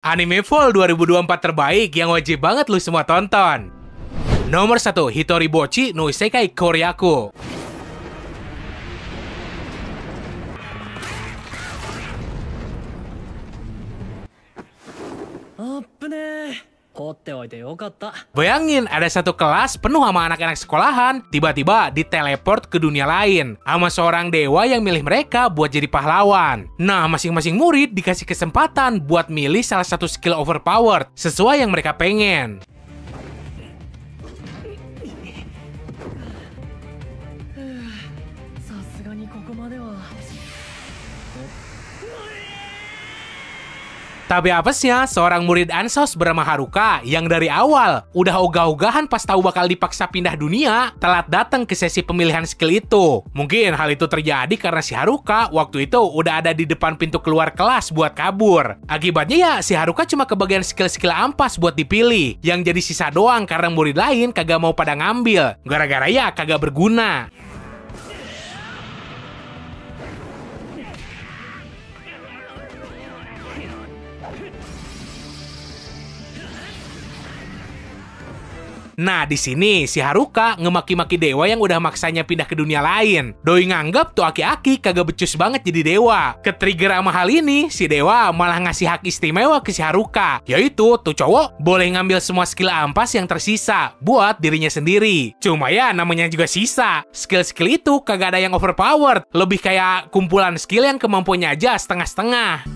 Anime Fall 2024 terbaik yang wajib banget lu semua tonton. Nomor 1, Hitoribochi no Isekai Koryaku. Bayangin ada satu kelas penuh sama anak-anak sekolahan, tiba-tiba diteleport ke dunia lain sama seorang dewa yang milih mereka buat jadi pahlawan. Nah, masing-masing murid dikasih kesempatan buat milih salah satu skill overpowered sesuai yang mereka pengen. Tapi apesnya, seorang murid Ansos bernama Haruka yang dari awal udah ogah-ogahan pas tahu bakal dipaksa pindah dunia, telat datang ke sesi pemilihan skill itu. Mungkin hal itu terjadi karena si Haruka waktu itu udah ada di depan pintu keluar kelas buat kabur. Akibatnya ya, si Haruka cuma kebagian skill-skill ampas buat dipilih, yang jadi sisa doang karena murid lain kagak mau pada ngambil, gara-gara ya kagak berguna. Nah, di sini si Haruka ngemaki-maki dewa yang udah maksanya pindah ke dunia lain. Doi nganggap tuh aki-aki kagak becus banget jadi dewa. Ketrigger sama hal ini, si dewa malah ngasih hak istimewa ke si Haruka. Yaitu, tuh cowok boleh ngambil semua skill ampas yang tersisa buat dirinya sendiri. Cuma ya, namanya juga sisa. Skill-skill itu kagak ada yang overpowered. Lebih kayak kumpulan skill yang kemampuannya aja setengah-setengah.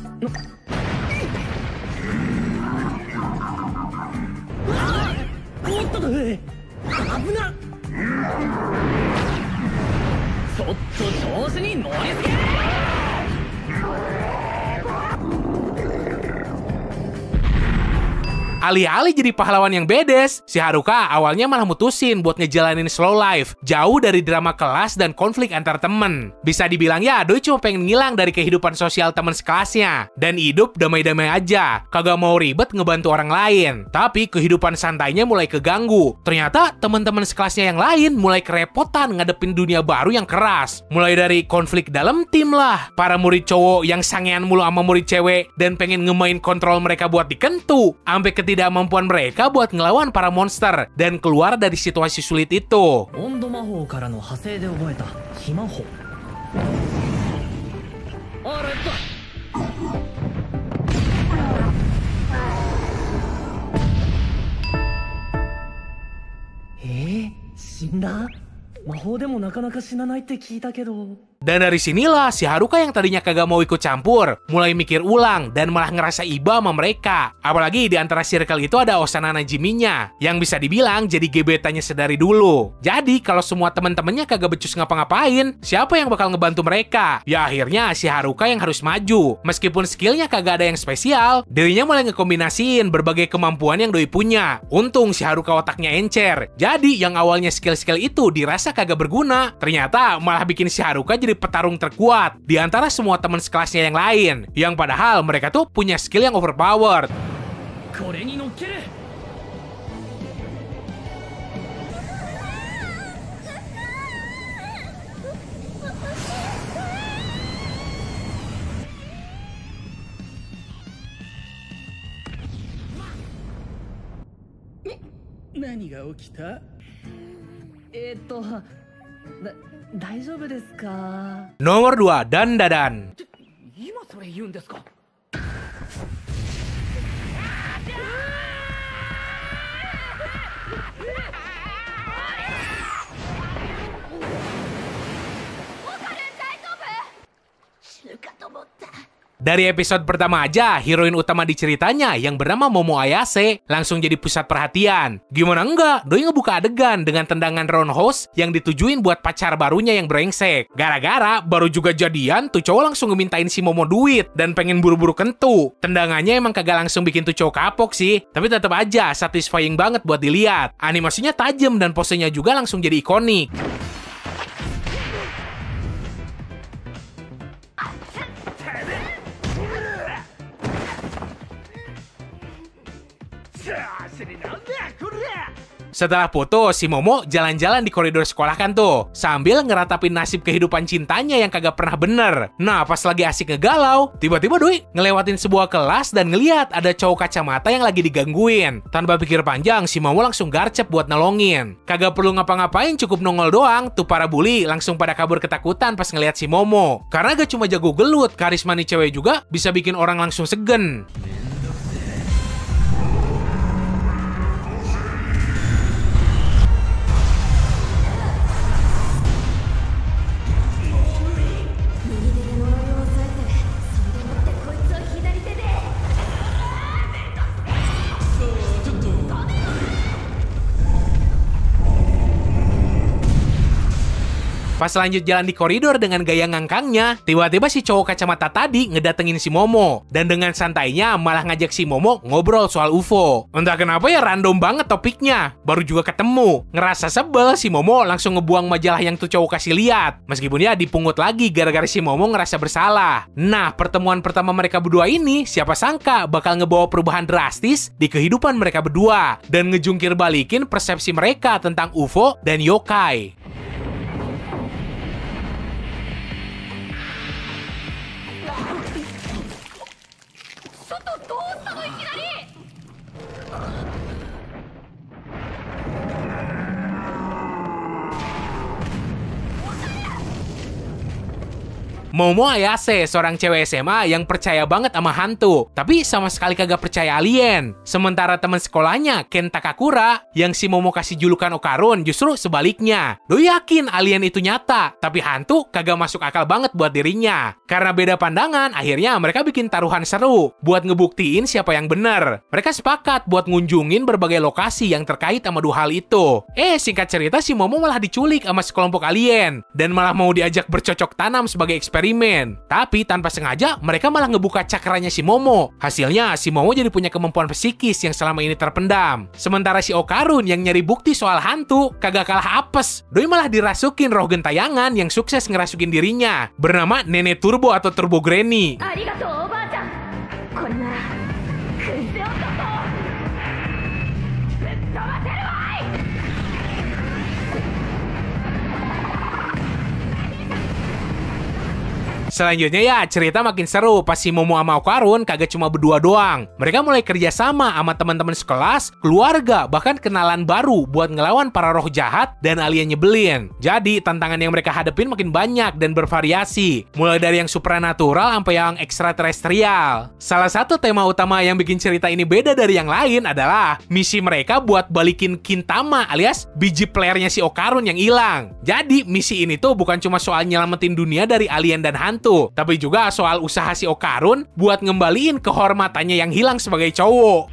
Alih-alih jadi pahlawan yang bedes, si Haruka awalnya malah mutusin buat ngejalanin slow life, jauh dari drama kelas dan konflik antar temen. Bisa dibilang ya, doi cuma pengen ngilang dari kehidupan sosial temen sekelasnya, dan hidup damai-damai aja, kagak mau ribet ngebantu orang lain. Tapi kehidupan santainya mulai keganggu. Ternyata teman-teman sekelasnya yang lain mulai kerepotan ngadepin dunia baru yang keras. Mulai dari konflik dalam tim lah, para murid cowok yang sangean mulu sama murid cewek, dan pengen ngemain kontrol mereka buat dikentu, sampai ketidakmampuan mereka buat ngelawan para monster dan keluar dari situasi sulit itu. Dan dari sinilah si Haruka yang tadinya kagak mau ikut campur, mulai mikir ulang dan malah ngerasa iba sama mereka. Apalagi di antara circle itu ada Osana Najiminya, yang bisa dibilang jadi gebetannya sedari dulu. Jadi kalau semua temen-temennya kagak becus ngapa-ngapain, siapa yang bakal ngebantu mereka? Ya akhirnya si Haruka yang harus maju. Meskipun skillnya kagak ada yang spesial, dirinya mulai ngekombinasiin berbagai kemampuan yang doi punya. Untung si Haruka otaknya encer. Jadi yang awalnya skill-skill itu dirasa kagak berguna, ternyata malah bikin si Haruka jadi petarung terkuat di antara semua teman sekelasnya yang lain, yang padahal mereka tuh punya skill yang overpowered. Nomor 2, Dandadan. Dari episode pertama aja, heroin utama di ceritanya yang bernama Momo Ayase langsung jadi pusat perhatian. Gimana enggak, doi ngebuka adegan dengan tendangan roundhouse yang ditujuin buat pacar barunya yang brengsek. Gara-gara baru juga jadian, tuh cowok langsung ngemintain si Momo duit dan pengen buru-buru kentu. Tendangannya emang kagak langsung bikin tuh cowok kapok sih, tapi tetap aja satisfying banget buat dilihat. Animasinya tajam dan posenya juga langsung jadi ikonik. Setelah putus, si Momo jalan-jalan di koridor sekolah kan tuh, sambil ngeratapin nasib kehidupan cintanya yang kagak pernah bener. Nah, pas lagi asik ngegalau, tiba-tiba Doi ngelewatin sebuah kelas dan ngeliat ada cowok kacamata yang lagi digangguin. Tanpa pikir panjang, si Momo langsung garcep buat nolongin. Kagak perlu ngapa-ngapain, cukup nongol doang, tuh para bully langsung pada kabur ketakutan pas ngeliat si Momo. Karena gak cuma jago gelut, karisma nih cewek juga bisa bikin orang langsung segen. Pas lanjut jalan di koridor dengan gaya ngangkangnya, tiba-tiba si cowok kacamata tadi ngedatengin si Momo. Dan dengan santainya malah ngajak si Momo ngobrol soal UFO. Entah kenapa ya random banget topiknya. Baru juga ketemu. Ngerasa sebel, si Momo langsung ngebuang majalah yang tuh cowok kasih lihat. Meskipun ya dipungut lagi gara-gara si Momo ngerasa bersalah. Nah, pertemuan pertama mereka berdua ini, siapa sangka bakal ngebawa perubahan drastis di kehidupan mereka berdua. Dan ngejungkir balikin persepsi mereka tentang UFO dan yokai. Momo Ayase, seorang cewek SMA yang percaya banget sama hantu, tapi sama sekali kagak percaya alien. Sementara teman sekolahnya, Ken Takakura, yang si Momo kasih julukan Okarun, justru sebaliknya. Doi yakin alien itu nyata, tapi hantu kagak masuk akal banget buat dirinya. Karena beda pandangan, akhirnya mereka bikin taruhan seru, buat ngebuktiin siapa yang bener. Mereka sepakat buat ngunjungin berbagai lokasi yang terkait sama dua hal itu. Singkat cerita, si Momo malah diculik sama sekelompok alien, dan malah mau diajak bercocok tanam sebagai eksperimen. Tapi tanpa sengaja mereka malah ngebuka cakranya si Momo. Hasilnya si Momo jadi punya kemampuan psikis yang selama ini terpendam. Sementara si Okarun yang nyari bukti soal hantu kagak kalah apes. Doi malah dirasukin roh gentayangan yang sukses ngerasukin dirinya, bernama Nenek Turbo atau Turbo Granny. Selanjutnya ya, cerita makin seru pas si Momo sama Okarun kagak cuma berdua doang. Mereka mulai kerja sama teman-teman sekelas, keluarga, bahkan kenalan baru buat ngelawan para roh jahat dan alien nyebelin. Jadi, tantangan yang mereka hadepin makin banyak dan bervariasi. Mulai dari yang supranatural sampai yang ekstraterestrial. Salah satu tema utama yang bikin cerita ini beda dari yang lain adalah misi mereka buat balikin Kintama alias biji playernya si Okarun yang hilang. Jadi, misi ini tuh bukan cuma soal nyelamatin dunia dari alien dan hantu, tapi juga soal usaha si Okarun buat ngembaliin kehormatannya yang hilang sebagai cowok.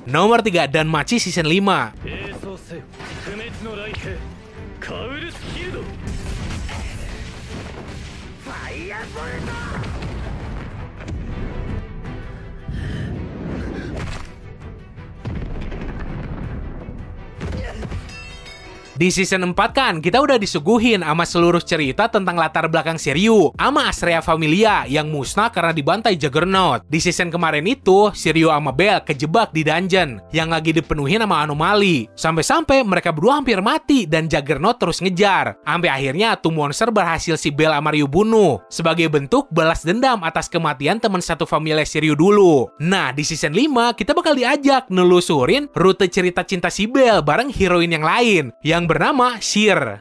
Nomor 3, Danmachi Season 5. Di season 4 kan, kita udah disuguhin sama seluruh cerita tentang latar belakang Shiryu sama Astrea Familia yang musnah karena dibantai Juggernaut. Di season kemarin itu, Shiryu sama Bell kejebak di dungeon yang lagi dipenuhi sama anomali. Sampai-sampai mereka berdua hampir mati dan Juggernaut terus ngejar. Sampai akhirnya tuh monster berhasil si Bell sama Ryu bunuh sebagai bentuk balas dendam atas kematian teman satu familia Shiryu dulu. Nah, di season 5 kita bakal diajak nelusurin rute cerita cinta si Bell bareng heroin yang lain yang bernama Sheer.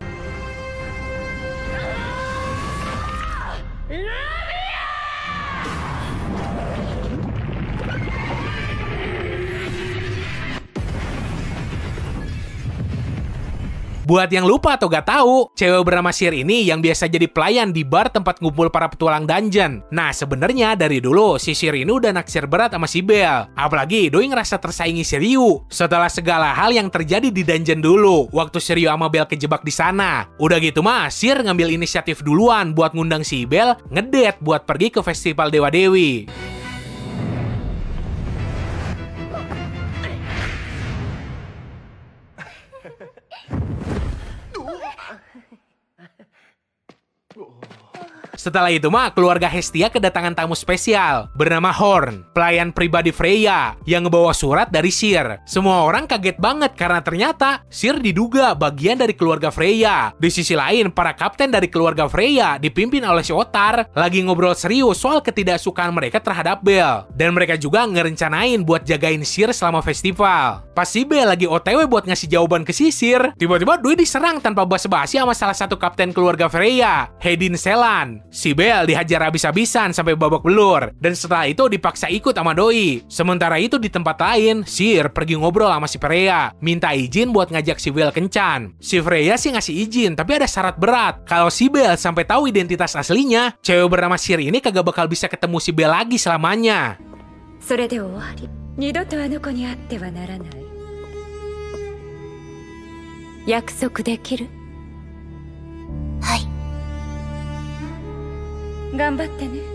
Buat yang lupa atau gak tahu, cewek bernama Sheer ini yang biasa jadi pelayan di bar tempat ngumpul para petualang dungeon. Nah, sebenarnya dari dulu si Sheer ini udah naksir berat sama si Bell. Apalagi Doi ngerasa tersaingi Shiryu setelah segala hal yang terjadi di dungeon dulu waktu Shiryu sama Bell kejebak di sana. Udah gitu mah, Sheer ngambil inisiatif duluan buat ngundang si Bell ngedate buat pergi ke festival Dewa Dewi. Setelah itu mah keluarga Hestia kedatangan tamu spesial bernama Horn, pelayan pribadi Freya yang ngebawa surat dari Syr. Semua orang kaget banget karena ternyata Syr diduga bagian dari keluarga Freya. Di sisi lain, para kapten dari keluarga Freya dipimpin oleh si Ottar lagi ngobrol serius soal ketidaksukaan mereka terhadap Belle. Dan mereka juga ngerencanain buat jagain Syr selama festival. Pas si Belle lagi OTW buat ngasih jawaban ke si Syr, tiba-tiba Doi diserang tanpa basa-basi sama salah satu kapten keluarga Freya, Hedin Selan. Si Belle dihajar habis-habisan sampai babak belur, dan setelah itu dipaksa ikut sama Doi. Sementara itu di tempat lain, Syr pergi ngobrol sama si Freya, minta izin buat ngajak si Belle kencan. Si Freya sih ngasih izin, tapi ada syarat berat. Kalau si Belle sampai tahu identitas aslinya, cewek bernama Syr ini kagak bakal bisa ketemu si Belle lagi selamanya. それで終わり。二度とあの子に会ってはならない。約束できる？はい。頑張ってね。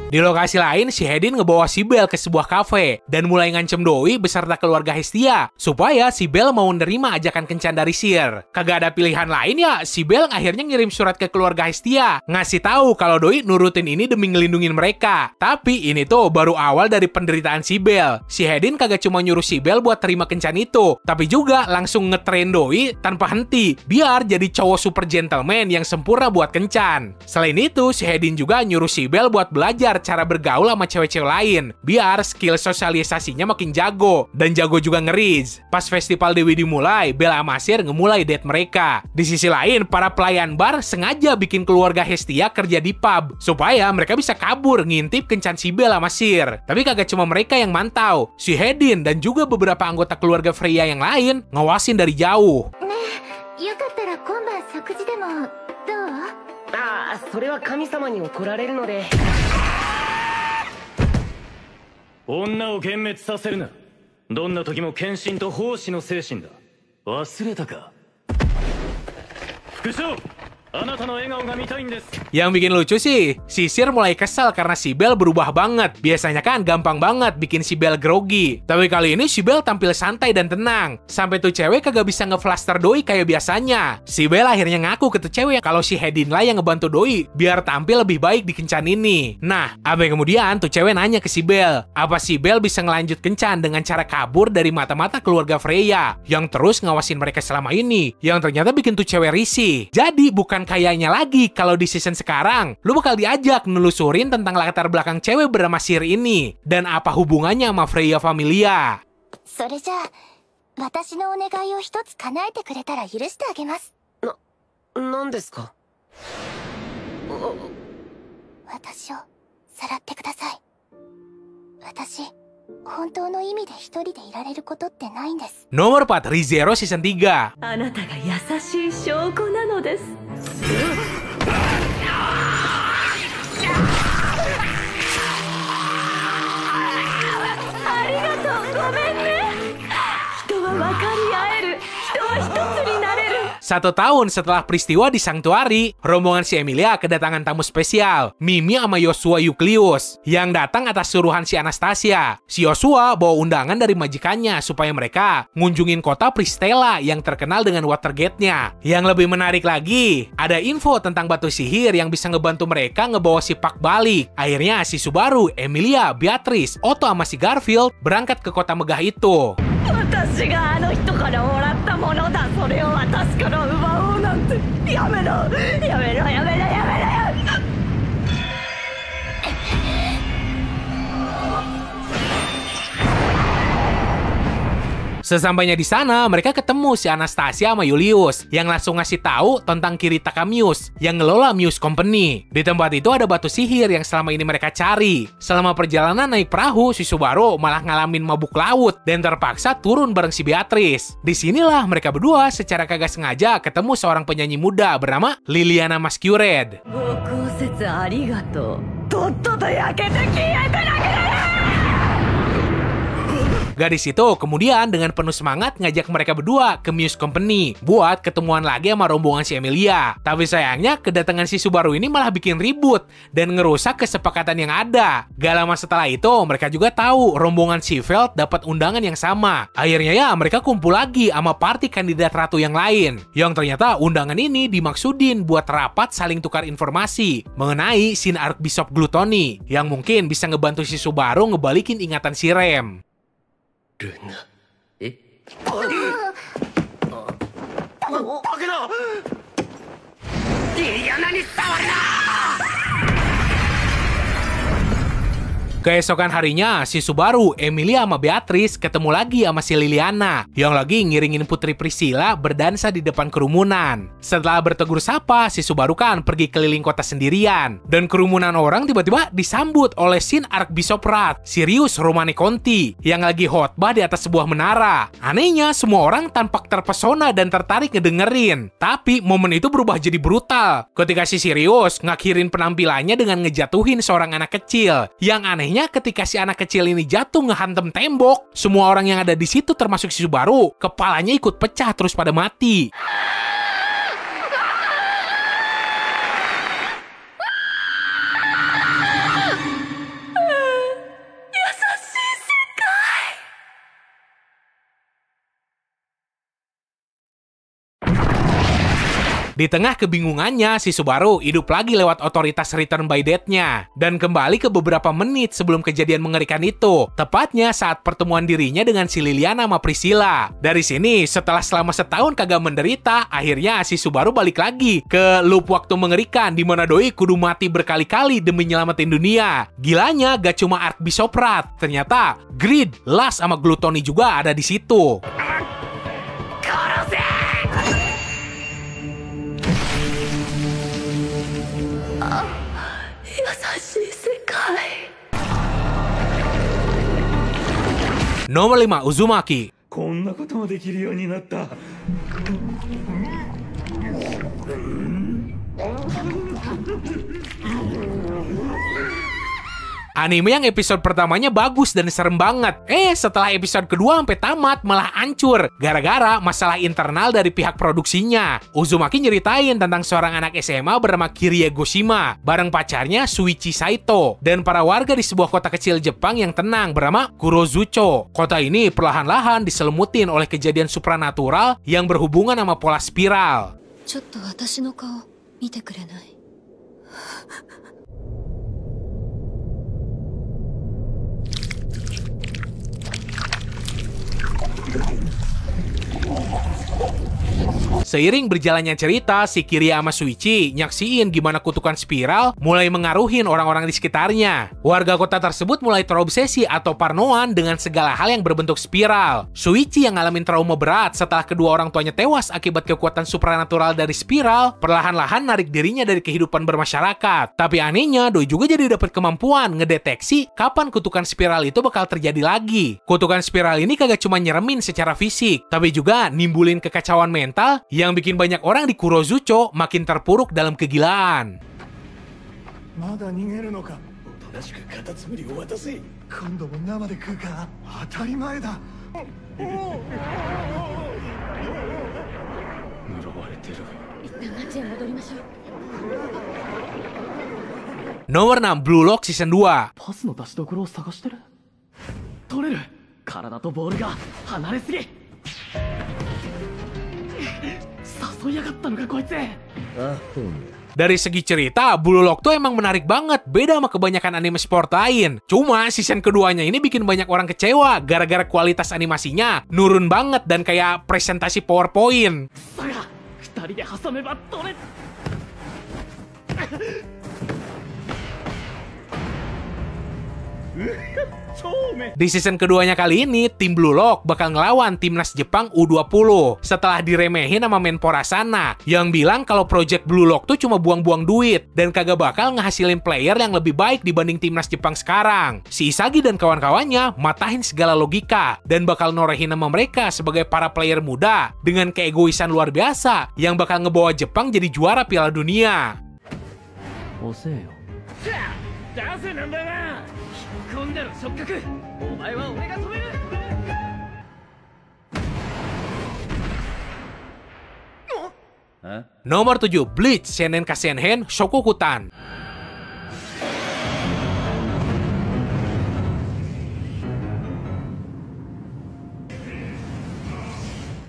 Di lokasi lain, si Hedin ngebawa si Belle ke sebuah kafe dan mulai ngancem Doi beserta keluarga Hestia supaya si Belle mau nerima ajakan kencan dari Syr. Kagak ada pilihan lain ya, si Belle akhirnya ngirim surat ke keluarga Hestia ngasih tahu kalau Doi nurutin ini demi ngelindungin mereka. Tapi ini tuh baru awal dari penderitaan si Belle. Si Hedin kagak cuma nyuruh si Belle buat terima kencan itu, tapi juga langsung ngetrain Doi tanpa henti biar jadi cowok super gentleman yang sempurna buat kencan. Selain itu, si Hedin juga nyuruh si Belle buat belajar cara bergaul sama cewek-cewek lain biar skill sosialisasinya makin jago dan jago juga ngeriz. Pas festival Dewi dimulai, Belle sama Syr ngemulai date mereka. Di sisi lain, para pelayan bar sengaja bikin keluarga Hestia kerja di pub supaya mereka bisa kabur ngintip kencan si Belle sama Syr. Tapi kagak cuma mereka yang mantau, si Hedin dan juga beberapa anggota keluarga Freya yang lain ngawasin dari jauh. それは神様に怒られるので。女を幻滅させるな。どんな時も献身と奉仕の精神だ。忘れたか。副将、あなたの笑顔が見たいんです。 Yang bikin lucu sih, si Syr mulai kesal karena si Belle berubah banget. Biasanya kan gampang banget bikin si Belle grogi. Tapi kali ini si Belle tampil santai dan tenang. Sampai tuh cewek kagak bisa ngeflaster Doi kayak biasanya. Si Belle akhirnya ngaku ke tuh cewek kalau si Hedin lah yang ngebantu Doi biar tampil lebih baik di kencan ini. Nah, abis kemudian tuh cewek nanya ke si Belle, apa si Belle bisa ngelanjut kencan dengan cara kabur dari mata-mata keluarga Freya yang terus ngawasin mereka selama ini, yang ternyata bikin tuh cewek risih. Jadi bukan kayaknya lagi kalau di season sekarang, lu bakal diajak nelusurin tentang latar belakang cewek bernama Syr ini dan apa hubungannya sama Freya Familia. それじゃあ、私のお願いを一つ叶えてくれたら許してあげます。何ですか？私をさらってください。私、本当の意味で一人でいられることってないんです。 Nomor 4, ReZero Season 3. あなたが優しい証拠なのです。ありがとう、ごめんね。人は分かり合える。人は一つになれる。 1 tahun setelah peristiwa di Sanctuary, rombongan si Emilia kedatangan tamu spesial, Mimi sama Yoshua Euclius, yang datang atas suruhan si Anastasia. Si Yoshua bawa undangan dari majikannya supaya mereka ngunjungin kota Pristella yang terkenal dengan Watergate-nya. Yang lebih menarik lagi, ada info tentang batu sihir yang bisa ngebantu mereka ngebawa si Puck balik. Akhirnya si Subaru, Emilia, Beatrice, Otto sama si Garfield berangkat ke kota megah itu. 私があの人からもらったものだ。それを私から奪おうなんて。やめろやめろやめろやめろ。 Sesampainya di sana, mereka ketemu si Anastasia sama Julius yang langsung ngasih tahu tentang Kiritaka Muse yang ngelola Muse Company. Di tempat itu ada batu sihir yang selama ini mereka cari. Selama perjalanan naik perahu, si Subaru malah ngalamin mabuk laut dan terpaksa turun bareng si Beatrice. Disinilah mereka berdua secara kagak sengaja ketemu seorang penyanyi muda bernama Liliana Masquerade. Gadis itu kemudian dengan penuh semangat ngajak mereka berdua ke Muse Company buat ketemuan lagi sama rombongan si Emilia. Tapi sayangnya kedatangan si Subaru ini malah bikin ribut dan ngerusak kesepakatan yang ada. Gak lama setelah itu mereka juga tahu rombongan Seafield dapat undangan yang sama. Akhirnya ya mereka kumpul lagi sama party kandidat ratu yang lain. Yang ternyata undangan ini dimaksudin buat rapat saling tukar informasi mengenai Shin Archbishop Gluttony yang mungkin bisa ngebantu si Subaru ngebalikin ingatan si Rem. Luna. Keesokan harinya, si Subaru, Emilia sama Beatrice ketemu lagi sama si Liliana yang lagi ngiringin Putri Priscilla berdansa di depan kerumunan. Setelah bertegur sapa, si Subaru kan pergi keliling kota sendirian. Dan kerumunan orang tiba-tiba disambut oleh Shin Archbishop Rat, Sirius Romane Conti, yang lagi khotbah di atas sebuah menara. Anehnya, semua orang tampak terpesona dan tertarik ngedengerin. Tapi momen itu berubah jadi brutal ketika si Sirius ngakhirin penampilannya dengan ngejatuhin seorang anak kecil. Yang anehnya ketika si anak kecil ini jatuh ngehantem tembok, semua orang yang ada di situ termasuk si Subaru, kepalanya ikut pecah terus pada mati. Di tengah kebingungannya, si Subaru hidup lagi lewat otoritas Return by Death-nya dan kembali ke beberapa menit sebelum kejadian mengerikan itu, tepatnya saat pertemuan dirinya dengan si Liliana sama Priscilla. Dari sini, setelah selama setahun kagak menderita, akhirnya si Subaru balik lagi ke loop waktu mengerikan di mana doi kudu mati berkali-kali demi nyelamatin dunia. Gilanya gak cuma Archbishop Rat, ternyata Greed, Lust sama Gluttony juga ada di situ. Nomor 5, Uzumaki. こんなこともできるようになった。 Anime yang episode pertamanya bagus dan serem banget. Setelah episode kedua sampai tamat malah hancur gara-gara masalah internal dari pihak produksinya. Uzumaki nyeritain tentang seorang anak SMA bernama Kirie Goshima bareng pacarnya Shuichi Saito dan para warga di sebuah kota kecil Jepang yang tenang bernama Kurozucho. Kota ini perlahan-lahan diselimutin oleh kejadian supranatural yang berhubungan sama pola spiral. ちょっと私の顔見てくれない？ Seiring berjalannya cerita, si Kirie sama Shuichi nyaksiin gimana kutukan spiral mulai mengaruhin orang-orang di sekitarnya. Warga kota tersebut mulai terobsesi atau parnoan dengan segala hal yang berbentuk spiral. Shuichi yang ngalamin trauma berat setelah kedua orang tuanya tewas akibat kekuatan supranatural dari spiral, perlahan-lahan narik dirinya dari kehidupan bermasyarakat. Tapi anehnya, doi juga jadi dapat kemampuan ngedeteksi kapan kutukan spiral itu bakal terjadi lagi. Kutukan spiral ini kagak cuma nyeremin secara fisik, tapi juga nimbulin kekacauan mental yang bikin banyak orang di Kurozucho makin terpuruk dalam kegilaan. まだ逃げるのか。おとなしくカタツムリを渡せ。今度も生で食うか。当たり前だ。呪われてる。一旦街へ戻りましょう。 Nomor 6, Blue Lock Season 2. パスの出しどころを探してる。取れる。体とボールが離れすぎ。誘いやがったのかこいつ。 Dari segi cerita, Blue Lock tuh emang menarik banget, beda sama kebanyakan anime sport lain. Cuma season keduanya ini bikin banyak orang kecewa gara-gara kualitas animasinya nurun banget dan kayak presentasi PowerPoint. Saga, 2人で挟めば取れ。 Di season keduanya kali ini, tim Blue Lock bakal ngelawan timnas Jepang U20 setelah diremehin sama Menpora sana yang bilang kalau project Blue Lock tuh cuma buang-buang duit dan kagak bakal ngehasilin player yang lebih baik dibanding timnas Jepang sekarang. Si Isagi dan kawan-kawannya matahin segala logika dan bakal norehin nama mereka sebagai para player muda dengan keegoisan luar biasa yang bakal ngebawa Jepang jadi juara Piala Dunia. 遅えよ。出せなんだな。引っ込んでろ触覚。お前は俺が止める。Nomor 7, Bleach Seinen Kasenhen Shokokutan.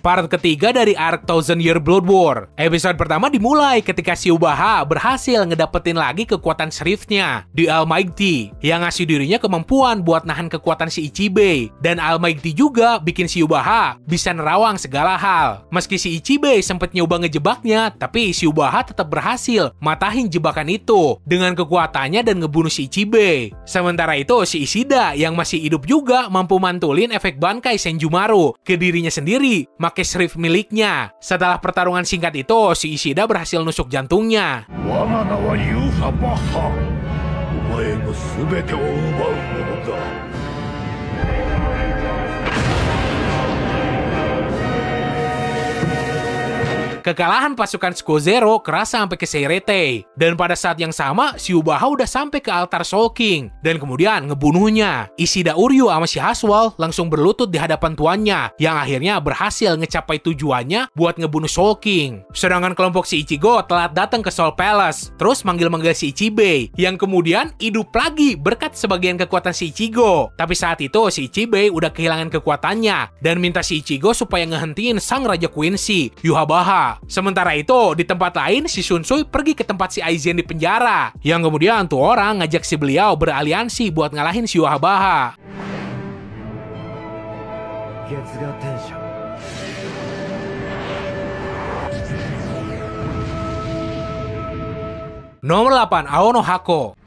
Part ketiga dari arc Thousand Year Blood War. Episode pertama dimulai ketika Shiubaha berhasil ngedapetin lagi kekuatan Shrift-nya di Almighty, yang ngasih dirinya kemampuan buat nahan kekuatan si Ichibei. Dan Almighty juga bikin Shiubaha bisa nerawang segala hal. Meski si Ichibei sempet nyoba ngejebaknya, tapi Shiubaha tetap berhasil matahin jebakan itu dengan kekuatannya dan ngebunuh si Ichibei. Sementara itu si Ishida yang masih hidup juga mampu mantulin efek Bankai Senjumaru ke dirinya sendiri pakai Shrift miliknya. Setelah pertarungan singkat itu, si Ishida berhasil nusuk jantungnya. Kekalahan pasukan Squozero kerasa sampai ke Seirete. Dan pada saat yang sama, Shiubaha udah sampai ke altar Soul King dan kemudian ngebunuhnya. Ishida Uryu sama si Haswell langsung berlutut di hadapan tuannya, yang akhirnya berhasil ngecapai tujuannya buat ngebunuh Soul King. Sedangkan kelompok si Ichigo telat datang ke Soul Palace, terus manggil-manggil si Ichibei, yang kemudian hidup lagi berkat sebagian kekuatan si Ichigo. Tapi saat itu si Ichibei udah kehilangan kekuatannya dan minta si Ichigo supaya ngehentiin sang Raja Quincy, Yhwach. Sementara itu, di tempat lain, si Shunsui pergi ke tempat si Aizen di penjara. Yang kemudian tuh orang ngajak si beliau beraliansi buat ngalahin si Yhwach. Nomor 8, Aono Hako.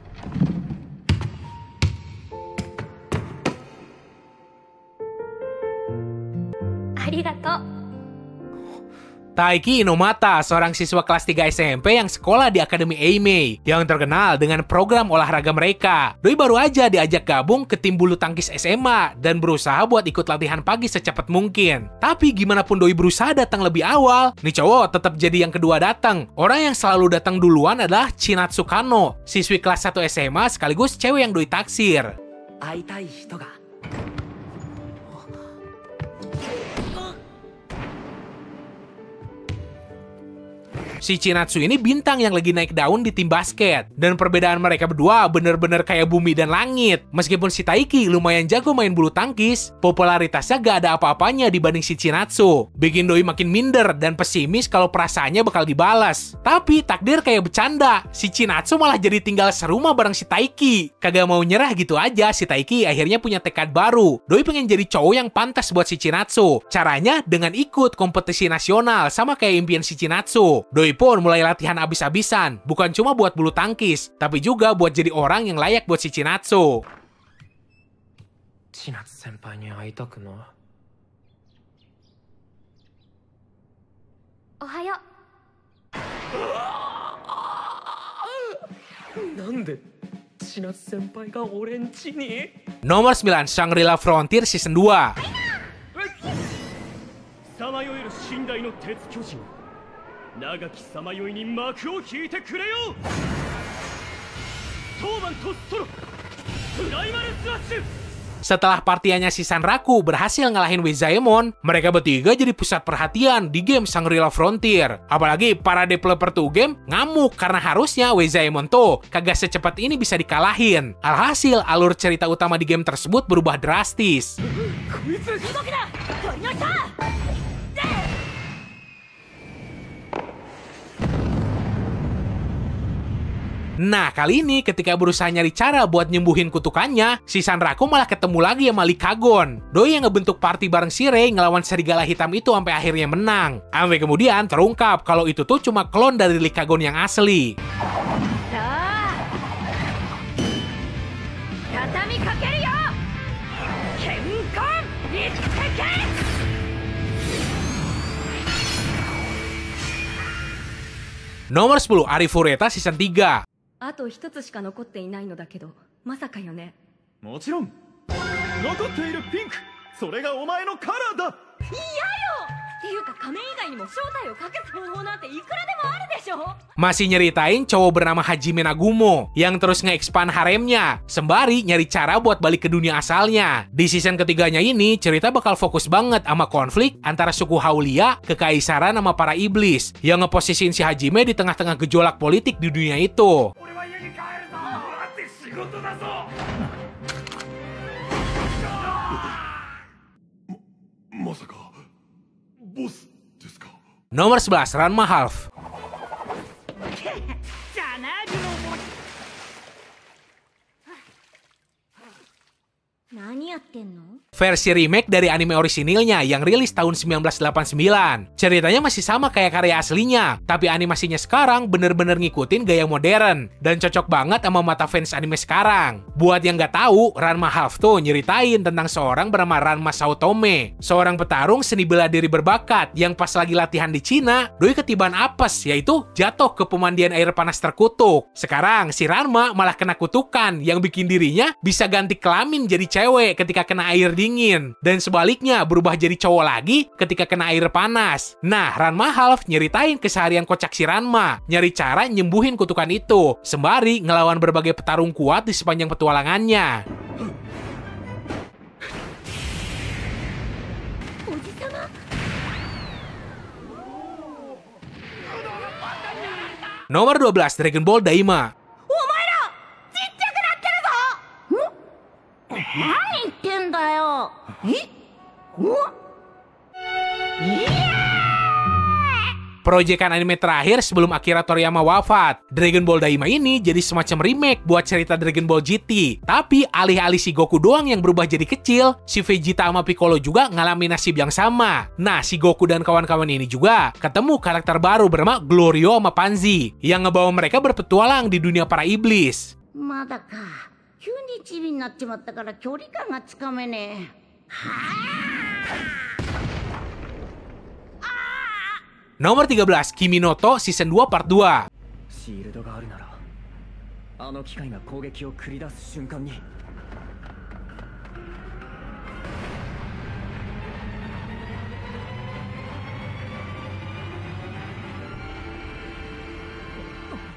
Arigatou. Taiki Inomata, seorang siswa kelas 3 SMP yang sekolah di Akademi Eimei, yang terkenal dengan program olahraga mereka. Doi baru aja diajak gabung ke tim bulu tangkis SMA dan berusaha buat ikut latihan pagi secepat mungkin. Tapi gimana pun Doi berusaha datang lebih awal, nih cowok tetap jadi yang kedua datang. Orang yang selalu datang duluan adalah Chinatsu Kano, siswi kelas 1 SMA sekaligus cewek yang Doi taksir. Si Chinatsu ini bintang yang lagi naik daun di tim basket. Dan perbedaan mereka berdua bener-bener kayak bumi dan langit. Meskipun si Taiki lumayan jago main bulu tangkis, popularitasnya gak ada apa-apanya dibanding si Chinatsu. Bikin Doi makin minder dan pesimis kalau perasaannya bakal dibalas. Tapi takdir kayak bercanda, si Chinatsu malah jadi tinggal serumah bareng si Taiki. Kagak mau nyerah gitu aja, si Taiki akhirnya punya tekad baru. Doi pengen jadi cowok yang pantas buat si Chinatsu. Caranya dengan ikut kompetisi nasional sama kayak impian si Chinatsu. Doi pun mulai latihan abis-abisan, bukan cuma buat bulu tangkis, tapi juga buat jadi orang yang layak buat si Chinatsu. Chinatsu senpai ni aitaku no. Ohayo. Nande Chinatsu senpai ga ore nchi ni? Nomor 9, Shangri-La Frontier Season 2. さまよえる信頼の鉄巨人、長きさまよいに幕を引いてくれよ。当番とソロプライマルスラッシュ。 Setelah partiannya si Sanraku berhasil ngalahin Wezaemon, mereka bertiga jadi pusat perhatian di game Shangri-La Frontier. Apalagi para developer tuh game ngamuk karena harusnya Wezaemon tuh kagak secepat ini bisa dikalahin. Alhasil, alur cerita utama di game tersebut berubah drastis. Nah, kali ini ketika berusaha nyari cara buat nyembuhin kutukannya, si Sanraku malah ketemu lagi sama Likagon. Doi yang ngebentuk party bareng si Rei ngelawan serigala hitam itu sampai akhirnya menang. Sampai kemudian terungkap kalau itu tuh cuma klon dari Likagon yang asli. Nomor 10, Arifureta Season 3. あと一つしか残っていないのだけど、まさかよね。もちろん残っているピンク、それがお前のカラーだ。嫌よ。Masih nyeritain cowok bernama Hajime Nagumo yang terus nge-expand haremnya, sembari nyari cara buat balik ke dunia asalnya. Di season ketiganya ini, cerita bakal fokus banget sama konflik antara suku Haulia, kekaisaran sama para iblis, yang ngeposisiin si Hajime di tengah-tengah gejolak politik di dunia itu. Nomor 11, Ranma Half. Versi remake dari anime orisinilnya yang rilis tahun 1989. Ceritanya masih sama kayak karya aslinya, tapi animasinya sekarang bener-bener ngikutin gaya modern dan cocok banget sama mata fans anime sekarang. Buat yang nggak tahu, Ranma Half tuh nyeritain tentang seorang bernama Ranma Saotome, seorang petarung seni bela diri berbakat yang pas lagi latihan di Cina, doi ketiban apes, yaitu jatuh ke pemandian air panas terkutuk. Sekarang si Ranma malah kena kutukan yang bikin dirinya bisa ganti kelamin jadi cewek ketika kena air dingin, dan sebaliknya berubah jadi cowok lagi ketika kena air panas. Nah, Ranma Half nyeritain keseharian kocak si Ranma, nyari cara nyembuhin kutukan itu, sembari ngelawan berbagai petarung kuat di sepanjang petualangannya. Nomor 12, Dragon Ball Daima. Proyekan anime terakhir sebelum Akira Toriyama wafat. Dragon Ball Daima ini jadi semacam remake buat cerita Dragon Ball GT. Tapi alih-alih si Goku doang yang berubah jadi kecil, si Vegeta sama Piccolo juga ngalamin nasib yang sama. Nah, si Goku dan kawan-kawan ini juga ketemu karakter baru bernama Glorio sama Panzi, yang ngebawa mereka berpetualang di dunia para iblis. Nomor 13, Kimi no To Season 2 Part 2.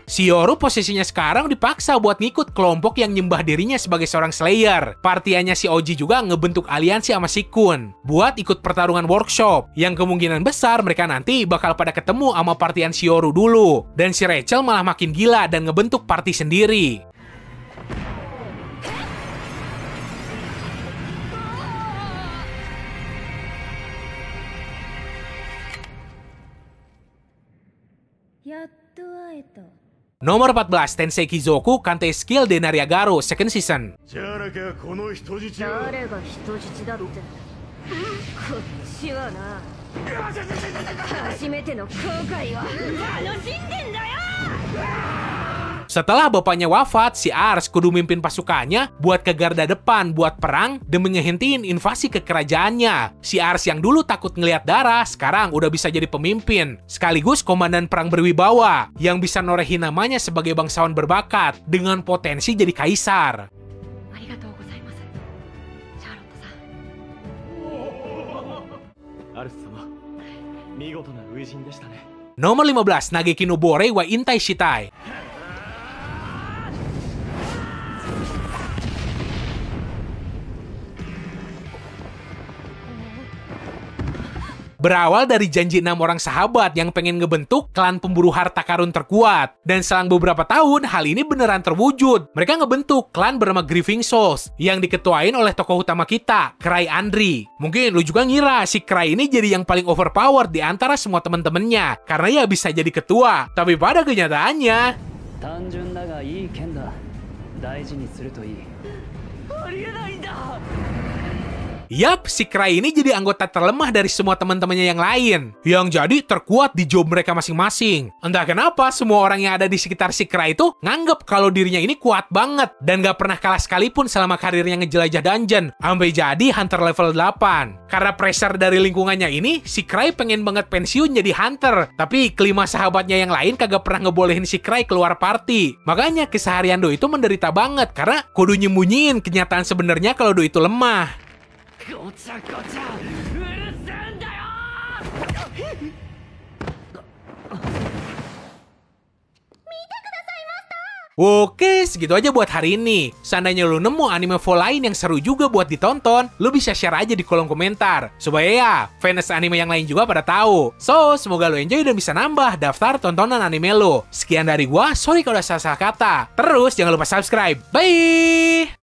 Si Yoru posisinya sekarang dipaksa buat ngikut kelompok yang nyembah dirinya sebagai seorang Slayer. Partiannya si Oji juga ngebentuk aliansi sama si Kun buat ikut pertarungan workshop, yang kemungkinan besar mereka nanti bakal pada ketemu sama partian si Yoru dulu. Dan si Rachel malah makin gila dan ngebentuk party sendiri. Nomor 14, Tensei Kizoku Kante Skill de Nariagaru Second Season. Setelah bapaknya wafat, si Ars kudu mimpin pasukannya buat ke garda depan buat perang demi ngehentiin invasi ke kerajaannya. Si Ars yang dulu takut ngelihat darah, sekarang udah bisa jadi pemimpin, sekaligus komandan perang berwibawa, yang bisa norehin namanya sebagai bangsawan berbakat dengan potensi jadi kaisar. Nomor 15, Nageki no Bore wa Intai Shitai. Berawal dari janji 6 orang sahabat yang pengen ngebentuk klan pemburu harta karun terkuat. Dan selang beberapa tahun, hal ini beneran terwujud. Mereka ngebentuk klan bernama Grieving Souls, yang diketuain oleh tokoh utama kita, Cry Andri. Mungkin lu juga ngira si Cry ini jadi yang paling overpowered di antara semua temen-temennya, karena ya bisa jadi ketua. Tapi pada kenyataannya... Yap, si Cry ini jadi anggota terlemah dari semua teman-temannya yang lain, yang jadi terkuat di job mereka masing-masing. Entah kenapa, semua orang yang ada di sekitar si Cry itu nganggep kalau dirinya ini kuat banget, dan gak pernah kalah sekalipun selama karirnya ngejelajah dungeon, sampai jadi hunter level 8. Karena pressure dari lingkungannya ini, si Cry pengen banget pensiun jadi hunter, tapi kelima sahabatnya yang lain kagak pernah ngebolehin si Cry keluar party. Makanya keseharian Do itu menderita banget, karena kudu nyembunyiin kenyataan sebenarnya kalau Do itu lemah. Oke, segitu aja buat hari ini. Seandainya lu nemu anime full lain yang seru juga buat ditonton, lu bisa share aja di kolom komentar. Supaya ya, fans anime yang lain juga pada tahu. So, semoga lu enjoy dan bisa nambah daftar tontonan anime lu. Sekian dari gua, sorry kalau udah salah kata. Terus, jangan lupa subscribe. Bye!